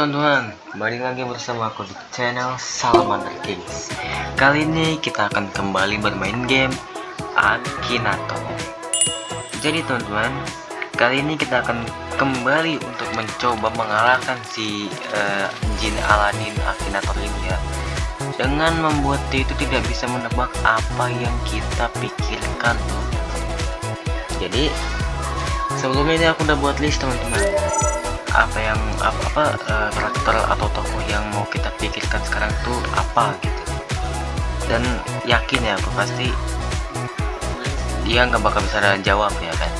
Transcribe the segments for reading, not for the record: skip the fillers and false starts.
teman-teman, kembali lagi bersama aku di channel Salamander Kings. Kali ini kita akan kembali bermain game Akinator. Jadi teman-teman, kali ini kita akan kembali untuk mencoba mengalahkan si Jin Aladin Akinator ini ya, dengan membuat dia itu tidak bisa menebak apa yang kita pikirkan. Jadi sebelumnya ini aku udah buat list teman-teman, karakter atau tokoh yang mau kita pikirkan sekarang tuh apa gitu. Dan yakin ya, aku pasti dia nggak bakal bisa jawab ya kan.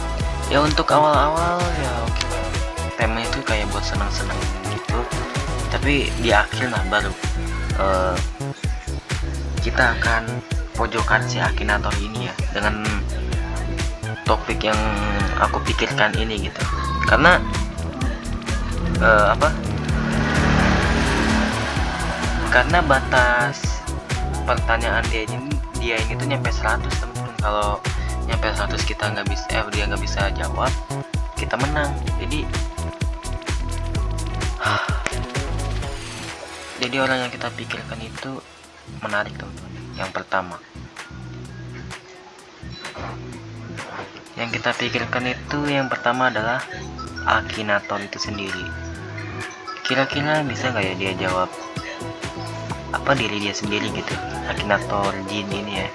Ya untuk awal-awal ya oke, tema itu kayak buat senang-senang gitu, tapi di akhir lah baru kita akan pojokan si Akinator ini ya, dengan topik yang aku pikirkan ini gitu. Karena karena batas pertanyaan dia ini tuh nyampe 100 teman-teman. Kalau nyampe 100 kita nggak bisa, dia nggak bisa jawab, kita menang. Jadi orang yang kita pikirkan itu menarik teman-teman. Yang pertama yang kita pikirkan itu adalah Akinator itu sendiri. Kira-kira bisa nggak ya dia jawab apa diri dia sendiri gitu, Akinator Jin ini ya.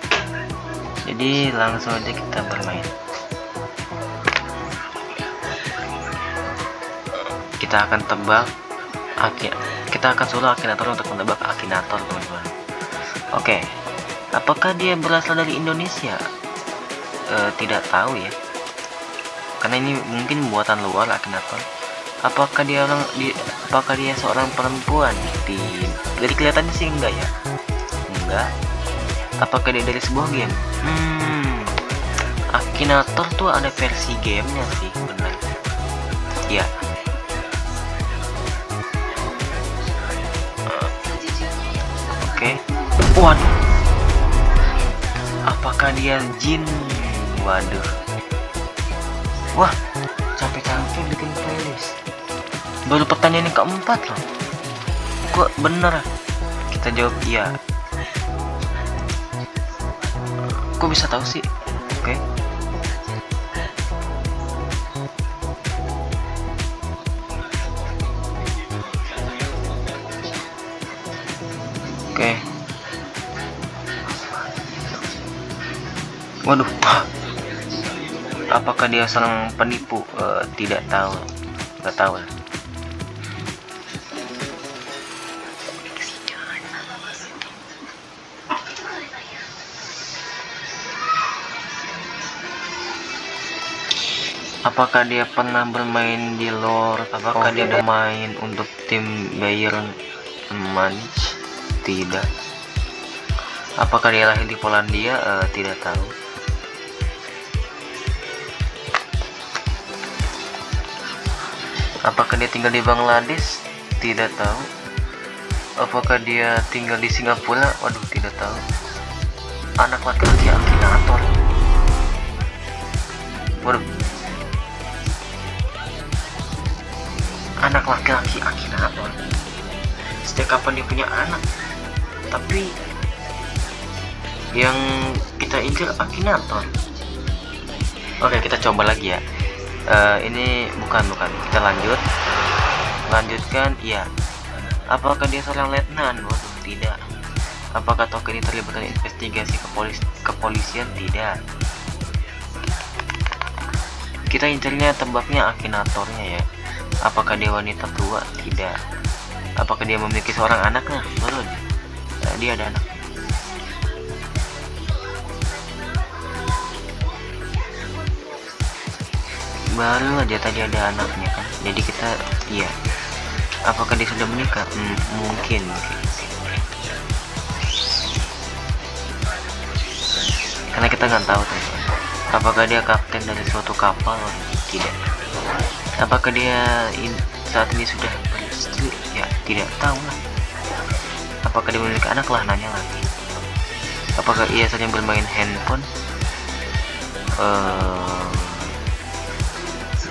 Jadi langsung aja kita bermain. Kita akan tebak kita akan suruh Akinator untuk menebak Akinator teman-teman. Oke, apakah dia berasal dari Indonesia? Tidak tahu ya, karena ini mungkin buatan luar Akinator. Apakah dia seorang perempuan? Dari kelihatannya sih enggak ya. Enggak. Apakah dia dari sebuah game? Akinator tuh ada versi gamenya sih, benar ya. Oke. Waduh, apakah dia Jin? Waduh, wah, capek-capek bikin playlist, baru pertanyaan yang keempat loh. Kok bener? Kita jawab iya. Kok bisa tahu sih? Oke. Oke. Waduh, apakah dia seorang penipu? Tidak tahu, nggak tahu lah. Apakah dia pernah bermain di LoL? Apakah dia bermain untuk tim Bayern Munich? Tidak. Apakah dia lahir di Polandia? Tidak tahu. Apakah dia tinggal di Bangladesh? Tidak tahu. Apakah dia tinggal di Singapura? Waduh, tidak tahu. Anak laki-laki Akinator. Waduh, anak laki-laki Akinator. Sejak kapan dia punya anak? Tapi yang kita incer Akinator. Oke, kita coba lagi ya. Ini bukan. Kita lanjutkan. Iya. Apakah dia seorang letnan? Waduh, tidak. Apakah token ini terlibat dalam investigasi kepolisian? Tidak. Kita incernya, tebaknya Akinatornya ya. Apakah dia wanita tua? Tidak. Apakah dia memiliki seorang anak? Nah, baru dia ada anak. Baru aja tadi ada anaknya kan. Jadi kita iya. Apakah dia sudah menikah? Mungkin. Karena kita nggak tahu teman-teman. Apakah dia kapten dari suatu kapal? Tidak. Apakah dia saat ini sudah beristri? Ya, tidak tahu lah. Apakah dia memiliki anak? Lah, nanya lagi. Apakah ia sedang bermain handphone?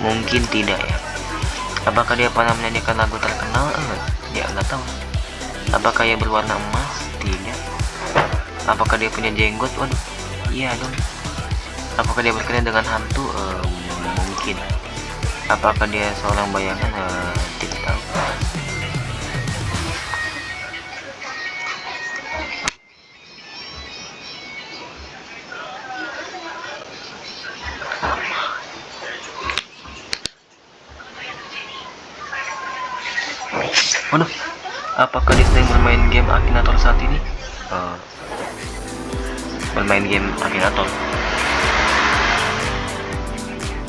Mungkin tidak ya. Apakah dia pernah menyanyikan lagu terkenal? Ya nggak tahu. Apakah ia berwarna emas? Tidak. Apakah dia punya jenggot? Waduh, iya dong. Apakah dia berkenaan dengan hantu? Mungkin. Apakah dia seorang bayangan? Tidak tahu. Waduh, apakah dia sedang bermain game Akinator saat ini? Bermain game Akinator.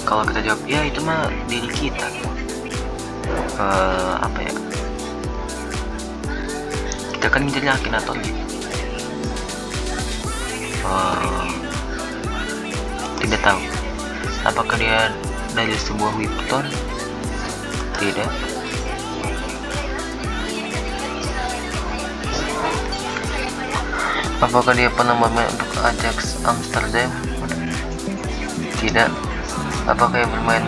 Kalau kita jawab ya, itu mah diri kita. Apa ya? Kita kan menjadi Akinator gitu. Tidak tahu. Apakah dia dari sebuah Webtoon? Tidak. Apakah dia pernah bermain untuk Ajax Amsterdam? Tidak. Apakah dia bermain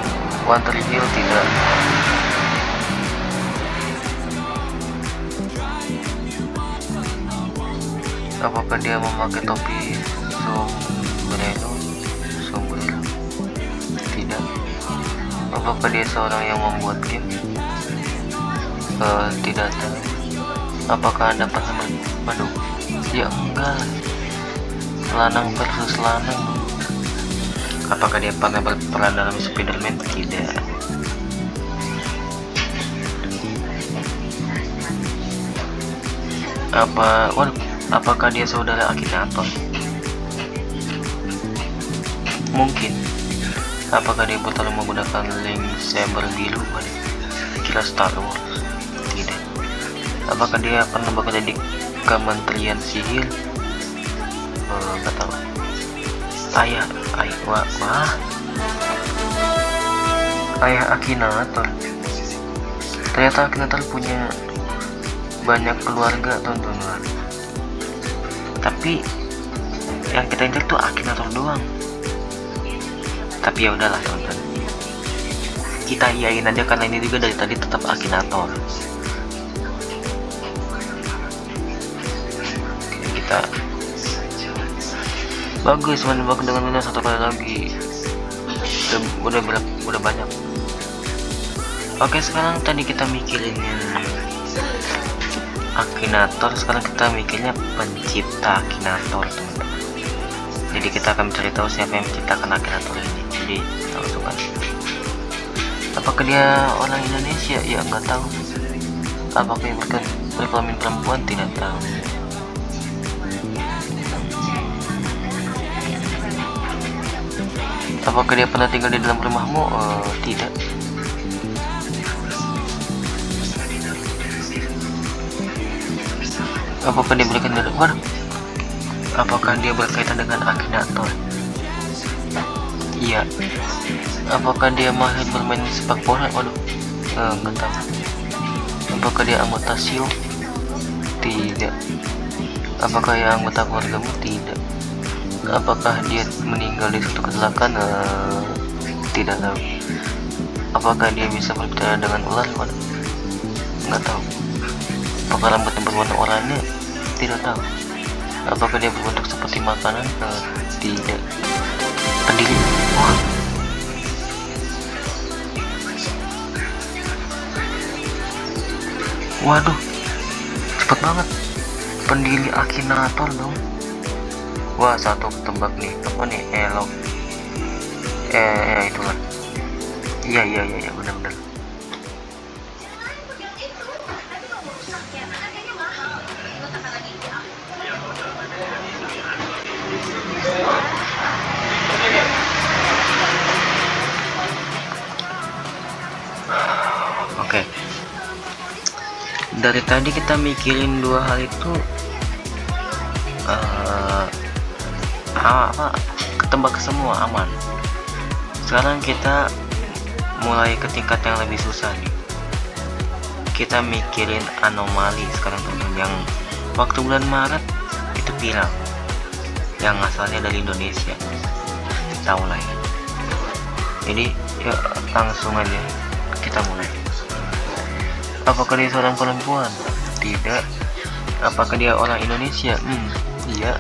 Winter Hill? Tidak. Apakah dia memakai topi sombrero? Tidak. Apakah dia seorang yang membuat game? Tidak tahu. Apakah Anda pernah waduh, ya enggak, lanang versus lanang. Apakah dia pernah berperan dalam Spider-Man? Tidak. Apakah dia saudara Akinator? Mungkin. Apakah dia bertarung menggunakan lightsaber biru? Kira Star Wars? Tidak. Apakah dia pernah bekerja di Kementerian Sihir? Nggak tahu. Ayah Akinator. Ternyata Akinator punya banyak keluarga, teman-teman. Tapi yang kita injak tuh Akinator doang. Tapi ya udahlah, teman-teman. Kita iyain aja karena ini juga dari tadi tetap Akinator. Oke, kita bagus menembak dengan mudah satu kali lagi. Udah banyak. Oke, sekarang tadi kita mikirin Akinator, sekarang kita mikirnya pencipta Akinator, teman-teman. Jadi kita akan mencari tahu siapa yang menciptakan Akinator ini. Jadi kita langsung kan. Apakah dia orang Indonesia? Ya nggak tahu. Apakah dia berkelamin perempuan? Tidak tahu. Apakah dia pernah tinggal di dalam rumahmu? Tidak. Apakah dia berkaitan dengan Apakah dia berkaitan dengan Akinator? Iya. Apakah dia mahir bermain sepak bola? Waduh, nggak tahu. Apakah dia anggota SEAL? Tidak. Apakah dia anggota keluargamu? Tidak. Apakah dia meninggal di suatu kecelakaan? Tidak tahu. Apakah dia bisa berbicara dengan ular? Waduh, nggak tahu. Apakah rambutnya berwarna oranye? Tidak tahu. Apakah dia berbentuk seperti makanan? Tidak. Pendiri. Waduh, cepet banget. Pendiri Akinator dong. Wah, satu ketebak nih. Apa nih? Elok. Itulah. Iya, benar-benar. Oke. Dari tadi kita mikirin dua hal itu, ketebak semua aman. Sekarang kita mulai ke tingkat yang lebih susah nih. Kita mikirin anomali sekarang, teman, yang waktu bulan Maret itu viral, yang asalnya dari Indonesia. Tahu lah ya. Jadi yuk langsung aja kita mulai. Apakah dia seorang perempuan? Tidak. Apakah dia orang Indonesia? Iya.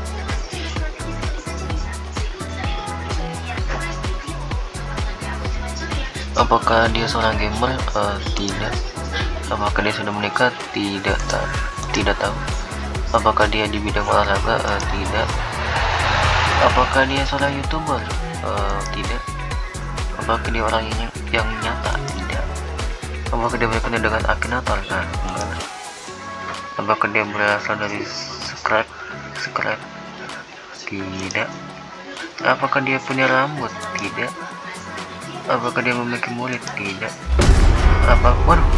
Apakah dia seorang gamer? Tidak. Apakah dia sudah menikah? Tidak tahu. Apakah dia di bidang olahraga? Tidak. Apakah dia seorang YouTuber? Tidak. Apakah dia orang yang nyata? Tidak. Apakah dia berkenaan dengan Akinator? Enggak. Apakah dia berasal dari Scrap? Tidak. Apakah dia punya rambut? Tidak. Apakah dia memiliki murid? Tidak. Waduh,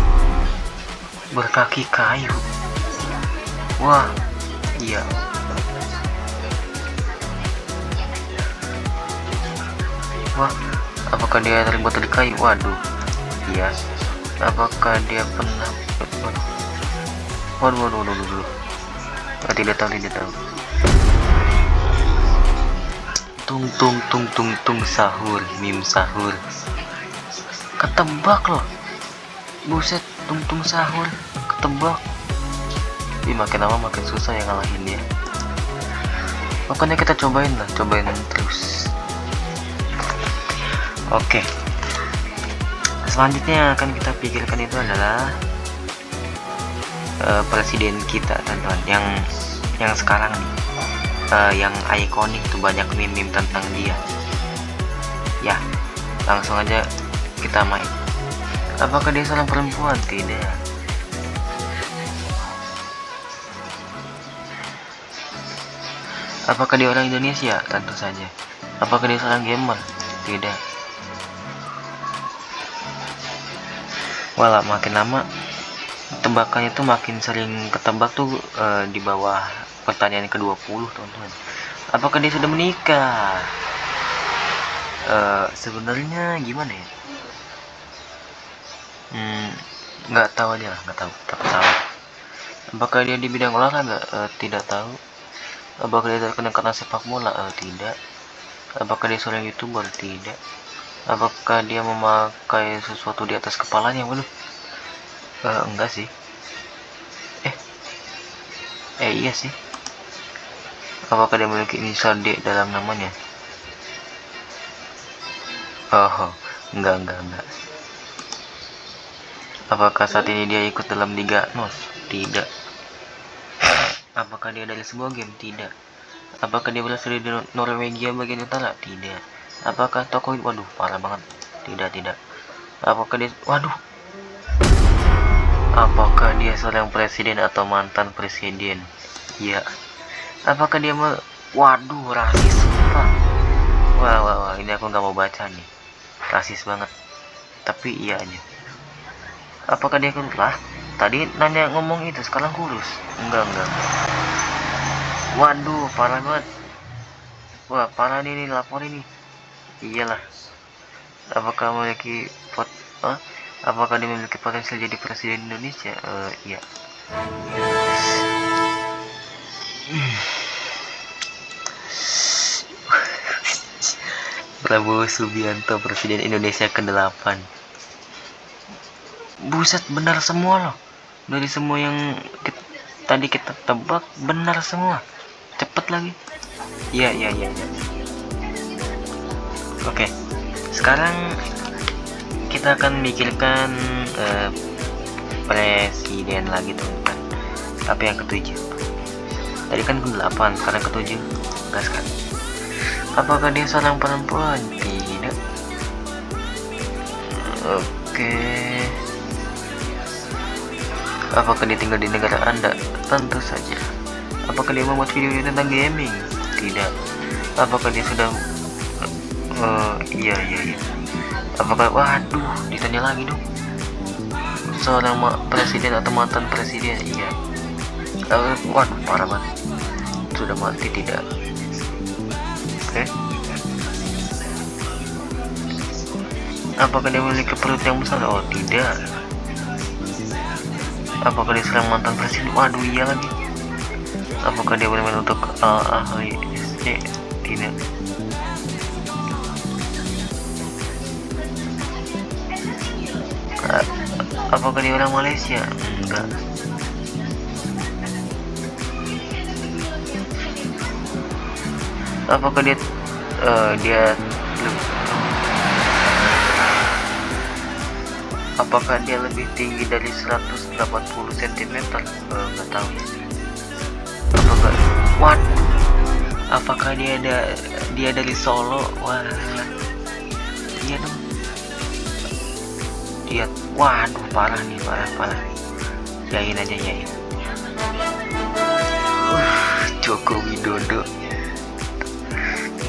berkaki kayu. Wah, iya. Wah, apakah dia terbuat dari kayu? Waduh, iya. Apakah dia pernah? Waduh. Tidak tahu. Tung sahur, mim sahur. Ketebak loh. Buset, tung sahur, ketebak. Makin lama makin susah ya ngalahin dia. Makanya kita cobain terus. Oke. Selanjutnya akan kita pikirkan itu adalah presiden kita, teman-teman, yang sekarang nih, yang ikonik tuh, banyak meme tentang dia. Ya, langsung aja kita main. Apakah dia seorang perempuan? Tidak. Apakah dia orang Indonesia? Tentu saja. Apakah dia seorang gamer? Tidak. Walah, makin lama tebakannya tuh makin sering ketebak tuh, di bawah pertanyaan ke-20, teman-teman. Apakah dia sudah menikah? Sebenarnya gimana ya? Nggak tahu. Apakah dia di bidang olahraga? Tidak tahu. Apakah dia terkenal karena sepak bola? Tidak. Apakah dia seorang YouTuber? Tidak. Apakah dia memakai sesuatu di atas kepalanya? Waduh. Enggak sih. Iya sih. Apakah dia memiliki inisial D dalam namanya? Enggak. Apakah saat ini dia ikut dalam Liga NOS? Tidak. Apakah dia dari sebuah game? Tidak. Apakah dia berasal dari Norwegia bagian utara? Tidak. Apakah tokoh? Waduh, parah banget. Tidak. Apakah dia? Waduh. Apakah dia seorang presiden atau mantan presiden? Iya. Apakah dia waduh, rasis. Wah, ini aku nggak mau baca nih. Rasis banget. Tapi iya aja. Apakah dia kurus? Lah, tadi nanya ngomong itu, sekarang kurus. Enggak. Waduh, parah banget. Wah, parah nih lapor ini. Iyalah. Apakah memiliki apakah dia memiliki potensi jadi presiden Indonesia? Iya. Prabowo Subianto, presiden Indonesia ke-8. Buset, benar semua loh. Dari semua yang tadi kita tebak, benar semua. Cepet lagi. Iya. Oke. Sekarang kita akan mikirkan presiden lagi, teman-teman. Tapi yang ke-7. Tadi kan ke-8, sekarang ke-7. Gaskan. Apakah dia seorang perempuan? Tidak. Oke. Apakah dia tinggal di negara Anda? Tentu saja. Apakah dia membuat video tentang gaming? Tidak. Apakah dia sudah iya. Apakah, waduh, ditanya lagi dong. Seorang presiden atau mantan presiden? Iya. Waduh, parah banget. Sudah mati? Tidak. Oke. Apakah dia memiliki perut yang besar? Oh, tidak. Apakah dia seorang mantan presiden? Waduh, iya lagi. Apakah dia bermain untuk ahli SC? Tidak. Apakah dia orang Malaysia? Enggak. Apakah dia apakah dia lebih tinggi dari 180 cm? Nggak tahu ya. Apakah apakah dia dari Solo? Wah, iya dong. Dia, waduh, parah nih, parah. Yain aja, yain. Joko Widodo,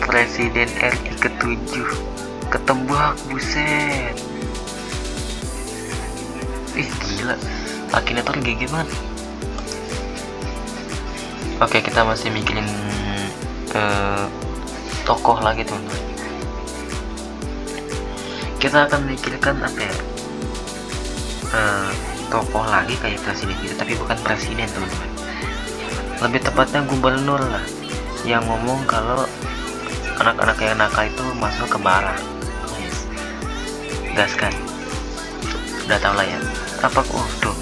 Presiden RI ke-7, ketebak, buset. Ih, gila, Akinator GG banget. Oke, kita masih mikirin tokoh lagi, teman-teman. Kita akan memikirkan apa ya, tokoh lagi kayak presiden gitu, tapi bukan presiden, teman-teman. Lebih tepatnya gubernur lah, yang ngomong kalau anak-anak yang nakal itu masuk ke barak. Gas kan, udah tau lah ya. Tuh,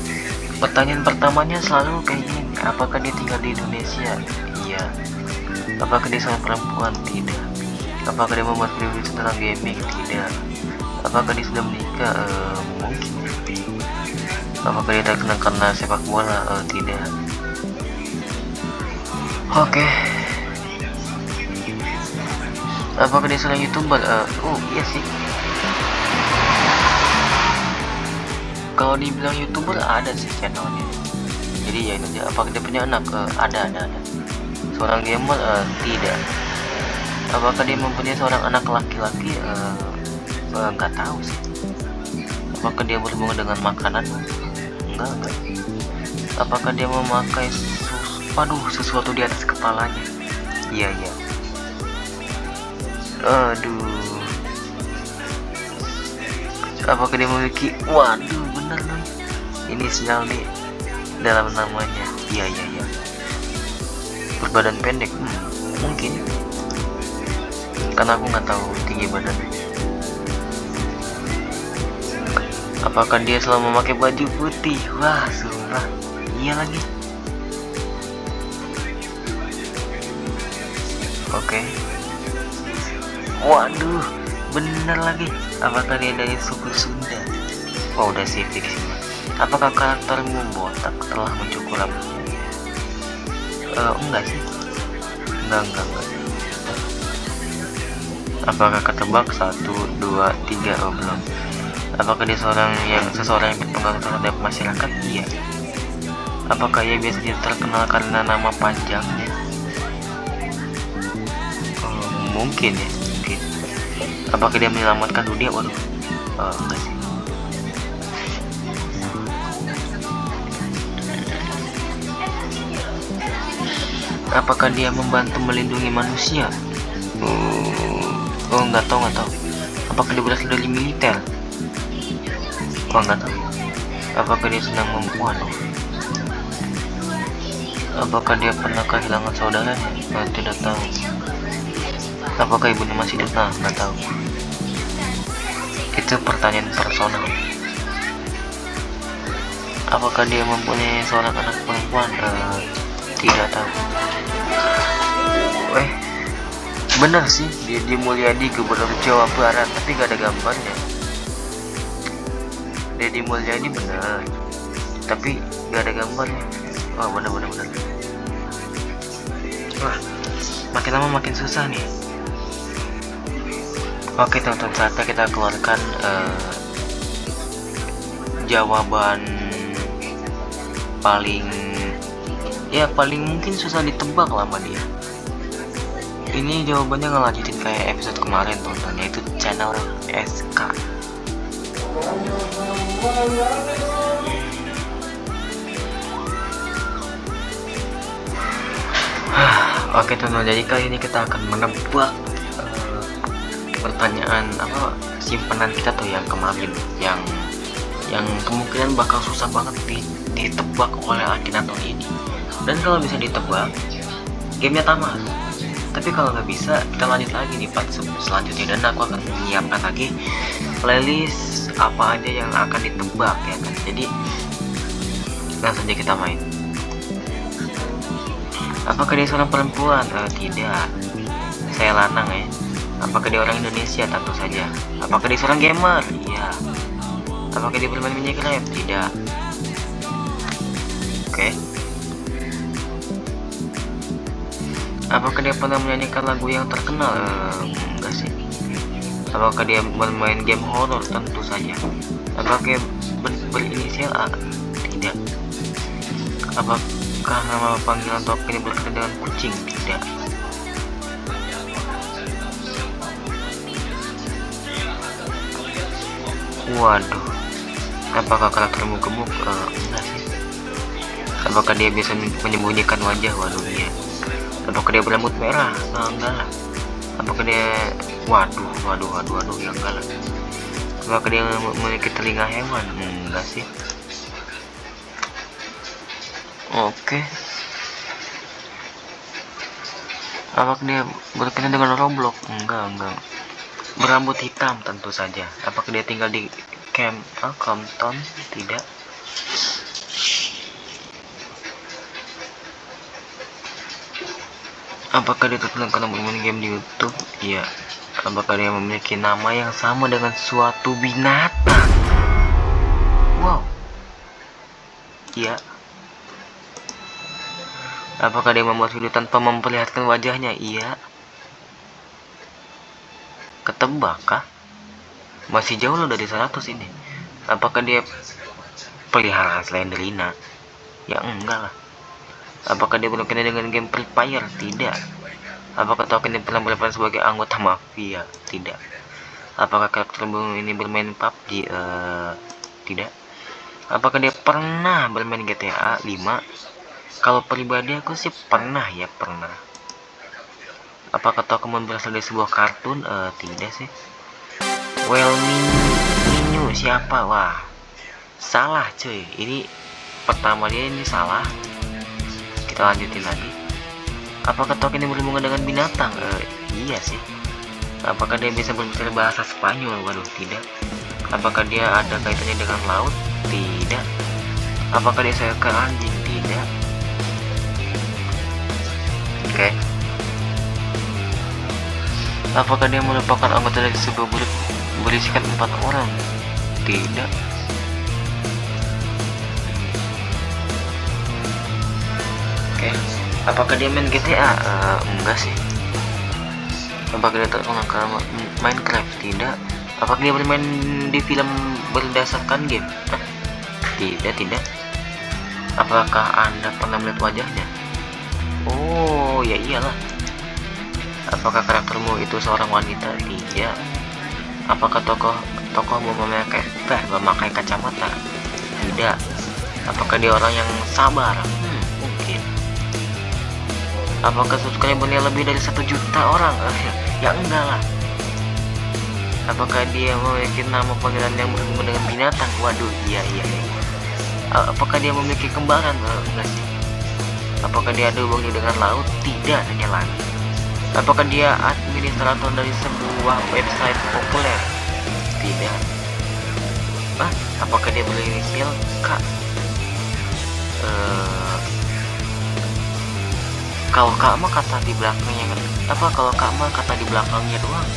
pertanyaan pertamanya selalu kayak gini: apakah dia tinggal di Indonesia? Iya. Apakah dia seorang perempuan? Tidak. Apakah dia membuat video tentang gaming? Tidak. Apakah dia sudah menikah? Mungkin. Apakah dia terkenal karena sepak bola? Tidak. Oke. Apakah dia seorang YouTuber? Iya sih. Kalau dibilang YouTuber, ada sih channelnya. Jadi ya ini aja. Apakah dia punya anak? Ada. Seorang gamer? Tidak. Apakah dia mempunyai seorang anak laki-laki? Nggak tahu sih. Apakah dia berhubungan dengan makanan? Enggak. Apakah dia memakai sesuatu di atas kepalanya? Iya. Aduh. Apakah dia memiliki, bener nih, inisial nih dalam namanya? Iya. Berbadan pendek? Mungkin, karena aku nggak tahu tinggi badannya. Apakah dia selalu memakai baju putih? Wah, sumpah, iya lagi. Oke. Waduh, bener lagi. Apakah dia dari suku Sunda? Wah, udah sih fix. Apakah karaktermu botak telah mencukur rambutnya? Enggak sih. Enggak. Apakah ketebak? 1, 2, 3? Belum. Apakah dia seseorang yang berpengaruh terhadap masyarakat? Iya. Apakah ia biasanya terkenal karena nama panjangnya? Mungkin ya. Apakah dia menyelamatkan dunia? Waduh. Enggak sih. Apakah dia membantu melindungi manusia? Nggak tahu. Apakah dia berasal dari militer? Nggak tahu. Apakah dia sedang apakah dia pernah kehilangan saudaranya? Tidak tahu. Apakah ibunya masih hidup? Nggak tahu. Itu pertanyaan personal. Apakah dia mempunyai seorang anak perempuan? Tidak tahu. Bener sih, Deddy Mulyadi, Gubernur Jawa Barat, tapi gak ada gambarnya. Deddy Mulyadi bener, tapi gak ada gambarnya. Bener. Wah, makin lama makin susah nih. Oke, teman-teman, saatnya kita keluarkan jawaban paling mungkin susah ditebak lah sama dia. Ini jawabannya ngelanjutin kayak episode kemarin, teman-teman, yaitu channel SK. Oke, teman-teman, jadi kali ini kita akan menebak pertanyaan simpanan kita tuh yang kemarin, yang kemungkinan bakal susah banget ditebak oleh Akinator ini. Dan kalau bisa ditebak, gamenya tamat. Tapi kalau nggak bisa, kita lanjut lagi di part selanjutnya, dan aku akan menyiapkan lagi playlist apa aja yang akan ditebak ya kan. Jadi langsung saja kita main. Apakah dia seorang perempuan? Tidak. Saya lanang ya. Apakah dia orang Indonesia? Tentu saja. Apakah dia seorang gamer? Iya. Apakah dia bermain Minecraft? Tidak. Oke. Apakah dia pernah menyanyikan lagu yang terkenal? Enggak sih. Apakah dia bermain game horror? Tentu saja. Apakah dia berinisial A? Tidak. Apakah nama panggilan Token ini berkaitan dengan kucing? Tidak. Waduh. Apakah karaktermu gemuk? Enggak sih. Apakah dia bisa menyembunyikan wajah? Waduh, iya. Apakah dia berambut merah? Enggak lah. Apakah dia waduh, ya enggak lah. Apakah dia memiliki telinga hewan? Enggak sih. Oke. Apakah dia berkaitan dengan Roblox? Enggak. Berambut hitam tentu saja. Apakah dia tinggal di Compton? Tidak. Apakah dia terkenal karena bermain game di YouTube? Iya. Apakah dia memiliki nama yang sama dengan suatu binatang? Wow. Iya. Apakah dia membuat video tanpa memperlihatkan wajahnya? Iya. Ketebak kah? Masih jauh loh dari 100 ini. Apakah dia peliharaan Slenderina? Ya enggak lah. Apakah dia berkaitan dengan game Free Fire? Tidak. Apakah Token ini pernah berperan sebagai anggota mafia? Tidak. Apakah karakter ini bermain PUBG? Tidak. Apakah dia pernah bermain GTA 5? Kalau pribadi aku sih pernah. Apakah Token berasal dari sebuah kartun? Tidak sih. Well, Minyu siapa? Wah, salah cuy. Ini pertama dia ini salah. Kita lanjutin lagi. Apakah Token ini berhubungan dengan binatang? Iya sih. Apakah dia bisa berbicara bahasa Spanyol? Waduh, tidak. Apakah dia ada kaitannya dengan laut? Tidak. Apakah dia seekor anjing? Tidak. Oke. Apakah dia merupakan anggota dari sebuah grup berisikan 4 orang? Tidak. Oke. Apakah dia main GTA? Enggak sih. Apakah dia terkenal karena Minecraft? Tidak. Apakah dia bermain di film berdasarkan game? Tidak. Apakah Anda pernah melihat wajahnya? Oh, ya iyalah. Apakah karaktermu itu seorang wanita? Iya. Apakah tokohmu memakai kacamata? Tidak. Apakah dia orang yang sabar? Mungkin. Apakah subscribernya lebih dari 1 juta orang? Ya enggak lah. Apakah dia memiliki nama panggilan yang berhubungan dengan binatang? Waduh, iya. Apakah dia memiliki kembaran? Enggak sih. Apakah dia ada hubungannya dengan laut? Tidak, hanya langit. Apakah dia administrator dari sebuah website populer? Tidak. Apakah dia berinisial K? Kalau K mah kata di belakangnya kan? Kalau K mah kata di belakangnya doang.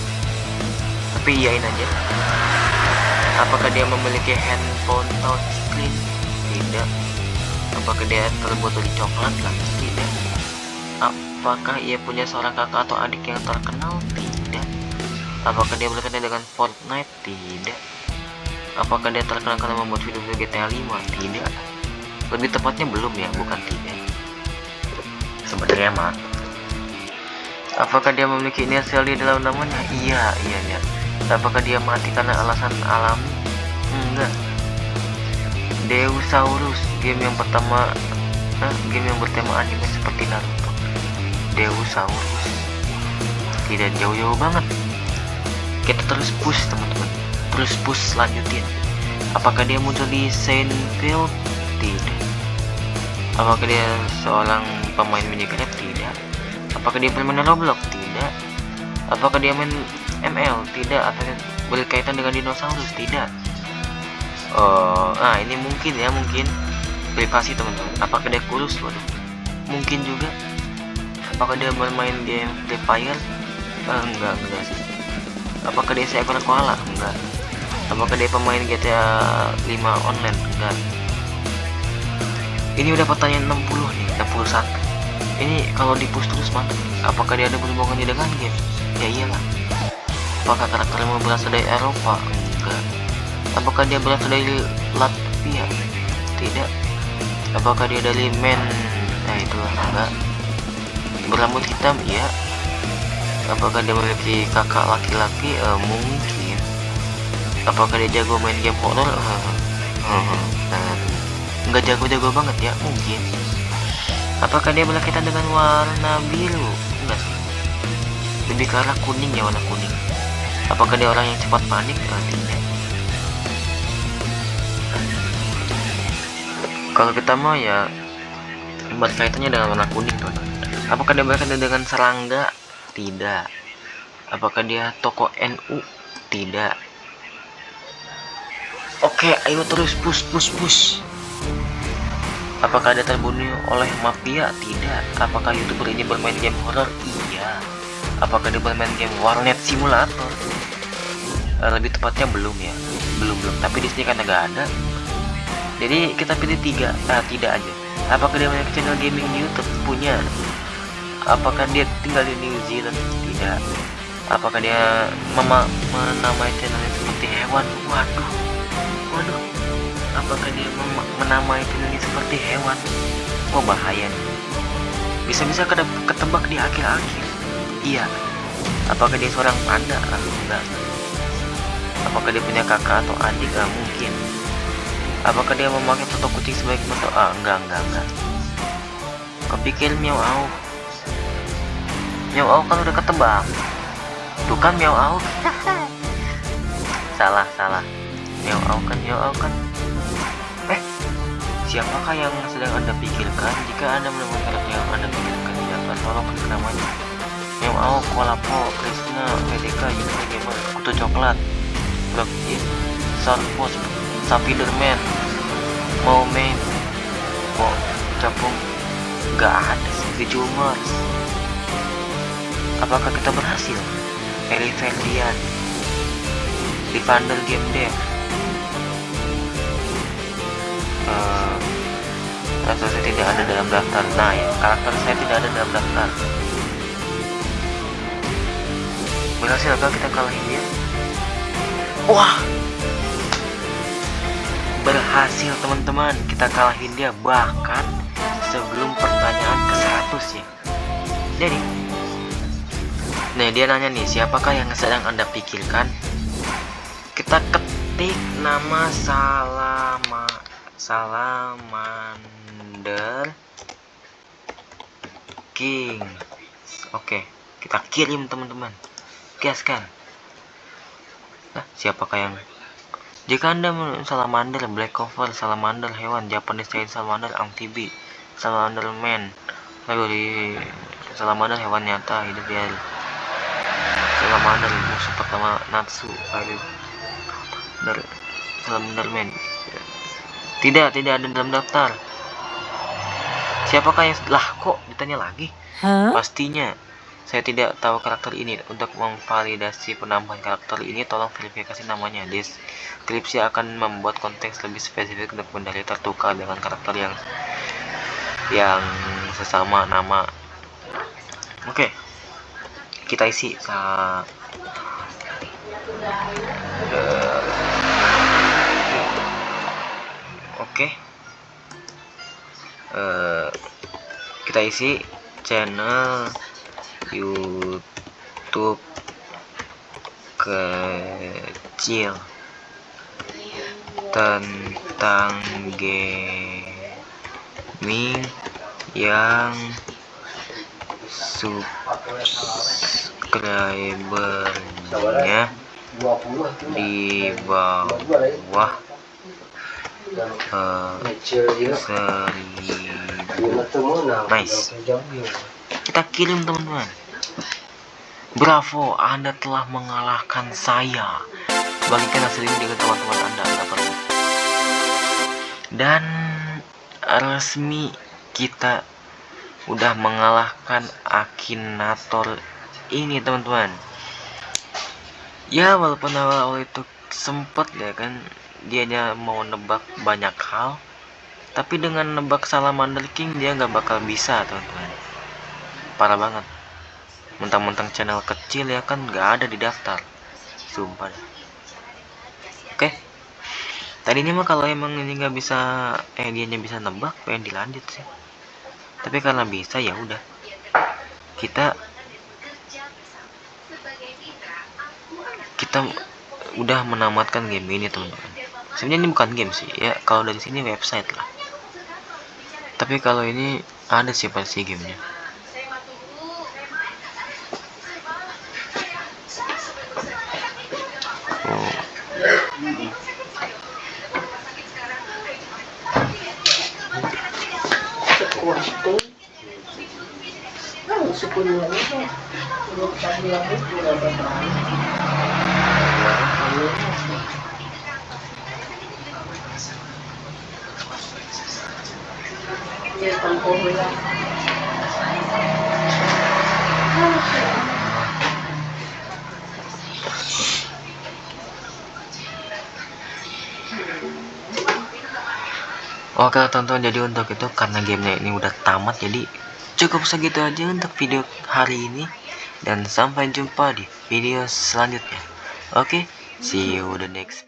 Tapi iyain aja. Apakah dia memiliki handphone touchscreen? Tidak. Apakah dia terbuat dari coklat? Tidak. Apakah ia punya seorang kakak atau adik yang terkenal? Tidak. Apakah dia berkaitan dengan Fortnite? Tidak. Apakah dia terkenal karena membuat video GTA 5? Tidak. Lebih tepatnya belum ya, bukan tidak. Sebenarnya mah. Apakah dia memiliki inisial di dalam namanya? Iya. Apakah dia mati karena alasan alami? Enggak. Deusaurus, game yang bertema anime seperti Naruto. Deusaurus. Tidak jauh-jauh banget. Kita terus push teman-teman. Terus push, lanjutin. Apakah dia muncul di Seinfeld? Tidak. Apakah dia seorang pemain Minecraft? Tidak. Apakah dia bermain Roblox? Tidak. Apakah dia main ML? Tidak. Atau berkaitan dengan dinosaurus? Tidak. Nah ini mungkin ya, mungkin privasi teman-teman. Apakah dia kurus? Waduh, mungkin juga. Apakah dia bermain game Free Fire? Enggak sih. Apakah dia seekor koala? Enggak. Apakah dia pemain GTA 5 online? Enggak. Ini udah pertanyaan 60 nih, 61. Ini kalau di push terus mantap. Apakah dia ada berhubungannya dengan game? Ya iyalah. Apakah karakternya berasal dari Eropa? Enggak. Apakah dia berasal dari Latvia? Tidak. Apakah dia dari Nah itulah, enggak. Berambut hitam? Ya. Apakah dia memiliki kakak laki-laki? Mungkin. Apakah dia jago main game horror? Nggak jago-jago banget ya, mungkin. Apakah dia berkaitan dengan warna biru? Enggak sih, lebih ke arah kuning ya, warna kuning. Apakah dia orang yang cepat panik? Tidak. Kalau kita mau ya berkaitannya dengan warna kuning tuh. Apakah dia berkaitan dengan serangga? Tidak. Apakah dia tokoh NU? Tidak. Oke, ayo terus push. Apakah dia terbunuh oleh mafia? Tidak. Apakah YouTuber ini bermain game horror? Iya. Apakah dia bermain game Warnet Simulator? Lebih tepatnya belum ya. Belum. Tapi di sini kan nggak ada. Jadi kita pilih tidak aja. Apakah dia punya channel gaming YouTube? Punya. Apakah dia tinggal di New Zealand? Tidak. Apakah dia menamai channelnya seperti hewan? Waduh. Apakah dia menamai channelnya seperti hewan? Oh bahaya nih. Bisa-bisa ketebak di akhir-akhir. Iya. Apakah dia seorang panda? Enggak. Apakah dia punya kakak atau adik? Mungkin. Apakah dia memakai foto kucing sebagai foto? Enggak. Kepikir Miao Au. Miao Au kan udah ketebak. Tuh kan Miao Au. Salah. Miao Au kan. Siapakah yang sedang Anda pikirkan? Jika Anda menemukan karakter yang Anda pikirkan, tidak tolong kasih namanya. Miao Au, Kolapo, Krishna, PDK, Yuki Gamer, Kutu Coklat, Blockchain, Sarpos, Spiderman, mau main, mau capung, nggak ada sih, Jumers. Apakah kita berhasil? Elifeldian, di Vandal Game Dev. Karakter saya tidak ada dalam daftar. Nah ya, karakter saya tidak ada dalam daftar. Berhasilkah kita kalahin dia? Wah, berhasil teman-teman, kita kalahin dia bahkan sebelum pertanyaan ke-100 ya. Jadi, nah dia nanya nih, siapakah yang sedang Anda pikirkan? Kita ketik nama Salamander King. Oke, kita kirim teman-teman. Gaskan. Nah, siapakah yang? Jika Anda salamander, black cover, salamander hewan, Japanese giant salamander, amfibi, salamander man, lalu di salamander hewan nyata hidup di air, salamander musuh pertama Natsu, lalu dari salamander man. Tidak ada dalam daftar. Siapakah yang kok ditanya lagi? Pastinya saya tidak tahu karakter ini. Untuk memvalidasi penambahan karakter ini, tolong verifikasi namanya. Deskripsi akan membuat konteks lebih spesifik untuk benda tertukar dengan karakter yang sesama nama. Oke, kita isi kita isi channel YouTube kecil tentang gaming yang subscribernya di bawah 1000. Nice. Kita kirim teman-teman. Bravo, Anda telah mengalahkan saya. Bagikan hasil ini dengan teman-teman Anda perlu. Dan resmi kita udah mengalahkan Akinator ini, teman-teman. Ya walaupun awal-awal itu sempet ya kan dianya mau nebak banyak hal, tapi dengan nebak Salamander King dia nggak bakal bisa, teman-teman. Parah banget. Mentang-mentang channel kecil ya kan nggak ada di daftar, sumpah. Oke, tadinya mah kalau emang ini nggak bisa, dianya bisa nebak, pengen dilanjut sih. Tapi karena bisa ya udah, kita udah menamatkan game ini, teman-teman. Sebenarnya ini bukan game sih ya, kalau dari sini website lah. Tapi kalau ini ada sih pasti gamenya. Oke tonton, jadi untuk itu karena gamenya ini udah tamat, jadi cukup segitu aja untuk video hari ini, dan sampai jumpa di video selanjutnya. Oke, see you the next